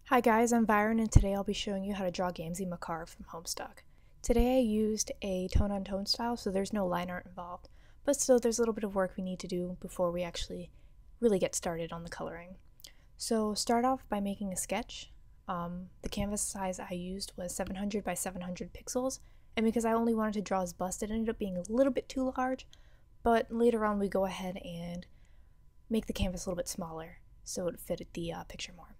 Hi guys, I'm Virenn and today I'll be showing you how to draw Gamzee Makar from Homestuck. Today I used a tone-on-tone style, so there's no line art involved, but still there's a little bit of work we need to do before we actually really get started on the coloring. So start off by making a sketch. The canvas size I used was 700 by 700 pixels, and because I only wanted to draw his bust, it ended up being a little bit too large, but later on we go ahead and make the canvas a little bit smaller so it fit the picture more.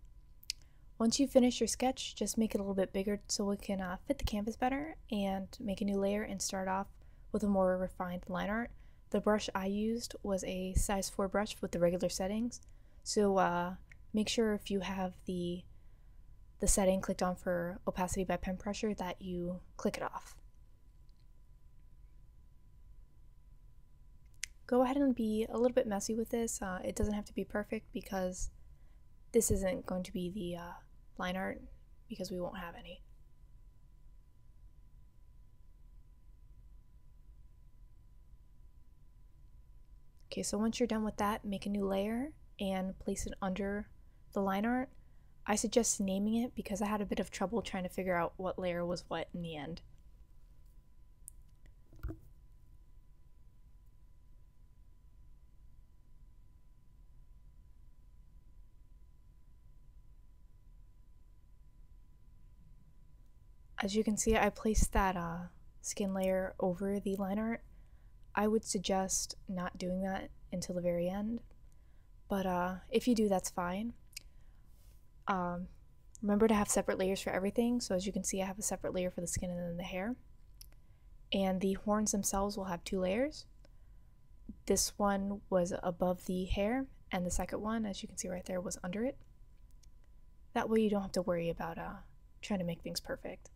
Once you finish your sketch, just make it a little bit bigger so it can fit the canvas better, and make a new layer and start off with a more refined line art. The brush I used was a size 4 brush with the regular settings, so make sure if you have the setting clicked on for opacity by pen pressure that you click it off. Go ahead and be a little bit messy with this. It doesn't have to be perfect because this isn't going to be the line art because we won't have any. Okay, so once you're done with that, make a new layer and place it under the line art. I suggest naming it because I had a bit of trouble trying to figure out what layer was what in the end. As you can see, I placed that skin layer over the line art. I would suggest not doing that until the very end, but if you do, that's fine. Remember to have separate layers for everything, so as you can see I have a separate layer for the skin and then the hair. And the horns themselves will have 2 layers. This one was above the hair, and the second one, as you can see right there, was under it. That way you don't have to worry about trying to make things perfect.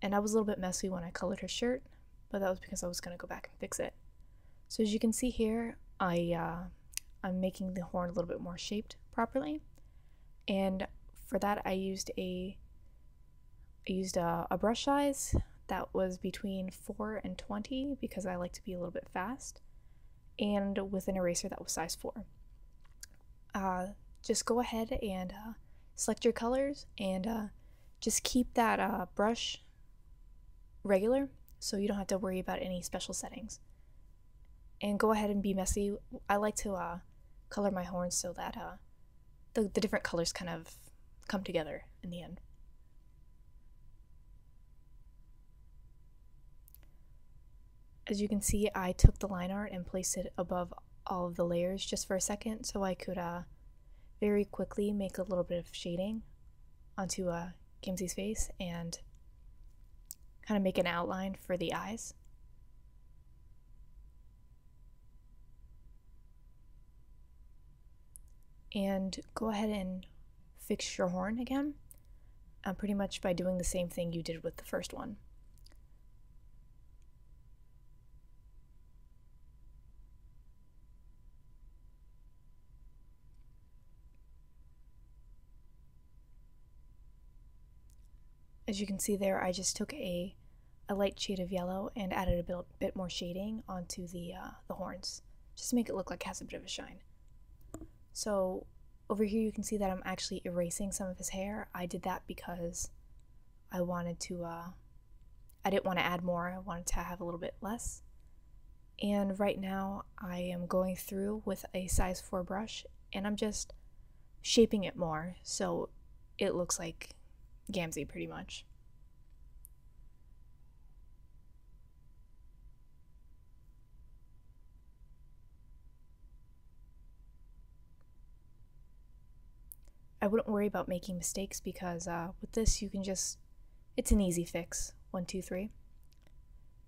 And I was a little bit messy when I colored her shirt, but that was because I was going to go back and fix it. So as you can see here, I'm making the horn a little bit more shaped properly, and for that I used a brush size that was between 4 and 20 because I like to be a little bit fast, and with an eraser that was size 4. Just go ahead and select your colors and just keep that brush regular so you don't have to worry about any special settings. And go ahead and be messy. I like to color my horns so that the different colors kind of come together in the end. As you can see, I took the line art and placed it above all of the layers just for a second so I could very quickly make a little bit of shading onto Gamzee's face and kind of make an outline for the eyes. And go ahead and fix your horn again, pretty much by doing the same thing you did with the first one. As you can see there, I just took a light shade of yellow and added a bit more shading onto the horns, just to make it look like it has a bit of a shine. So over here you can see that I'm actually erasing some of his hair. I did that because I wanted to, I didn't want to add more, I wanted to have a little bit less. And right now I am going through with a size 4 brush and I'm just shaping it more so it looks like Gamzee pretty much. I wouldn't worry about making mistakes because with this you can just, it's an easy fix. 1, 2, 3.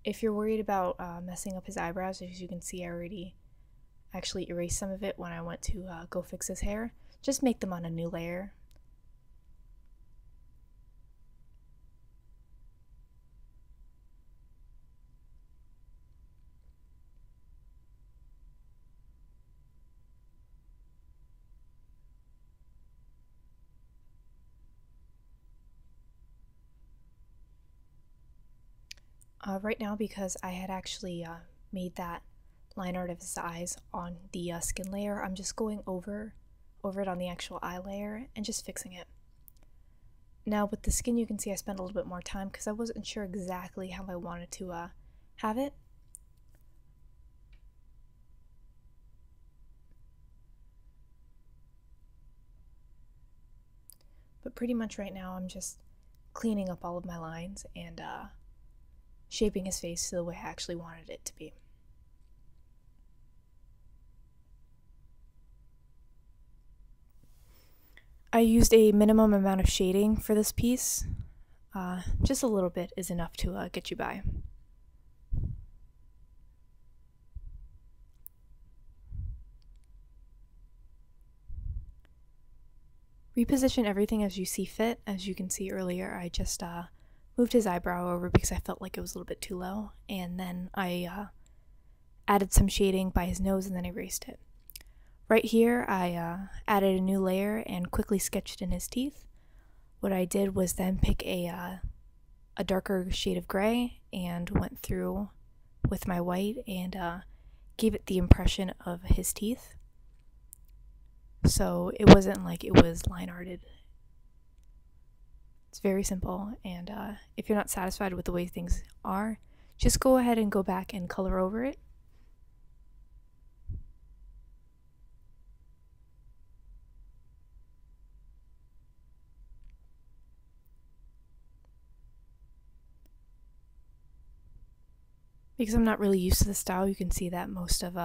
If you're worried about messing up his eyebrows, as you can see I already actually erased some of it when I went to go fix his hair, just make them on a new layer. Right now, because I had actually made that line art of his eyes on the skin layer, I'm just going over it on the actual eye layer and just fixing it. Now with the skin, you can see I spent a little bit more time because I wasn't sure exactly how I wanted to have it. But pretty much right now I'm just cleaning up all of my lines and shaping his face to the way I actually wanted it to be. I used a minimum amount of shading for this piece. Just a little bit is enough to get you by. Reposition everything as you see fit. As you can see earlier, I just moved his eyebrow over because I felt like it was a little bit too low, and then I added some shading by his nose and then erased it. Right here, I added a new layer and quickly sketched in his teeth. What I did was then pick a darker shade of gray and went through with my white and gave it the impression of his teeth. So it wasn't like it was line arted. It's very simple, and if you're not satisfied with the way things are, just go ahead and go back and color over it. Because I'm not really used to the style, you can see that most of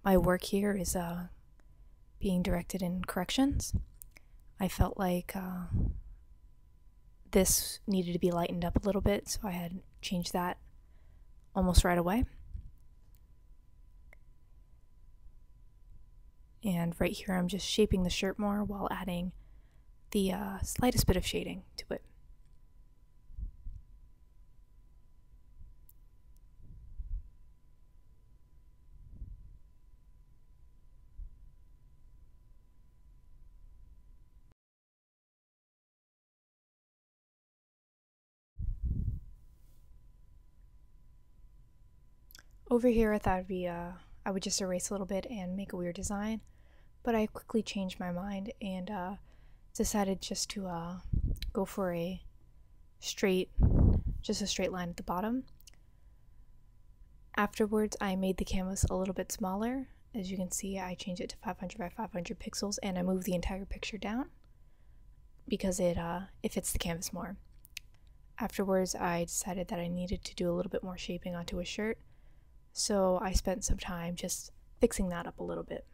my work here is being directed in corrections. I felt like this needed to be lightened up a little bit, so I had changed that almost right away. And right here I'm just shaping the shirt more while adding the slightest bit of shading to it. Over here I thought I would just erase a little bit and make a weird design, but I quickly changed my mind and decided just to go for a straight line at the bottom. Afterwards, I made the canvas a little bit smaller. As you can see, I changed it to 500 by 500 pixels and I moved the entire picture down because it fits the canvas more. Afterwards, I decided that I needed to do a little bit more shaping onto a shirt, so I spent some time just fixing that up a little bit.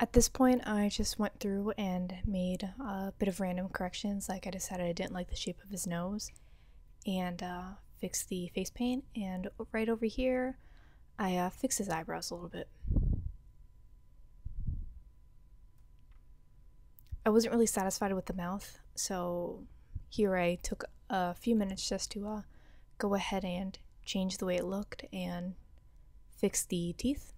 At this point, I just went through and made a bit of random corrections, like I decided I didn't like the shape of his nose, and fixed the face paint, and right over here, I fixed his eyebrows a little bit. I wasn't really satisfied with the mouth, so here I took a few minutes just to go ahead and change the way it looked and fix the teeth.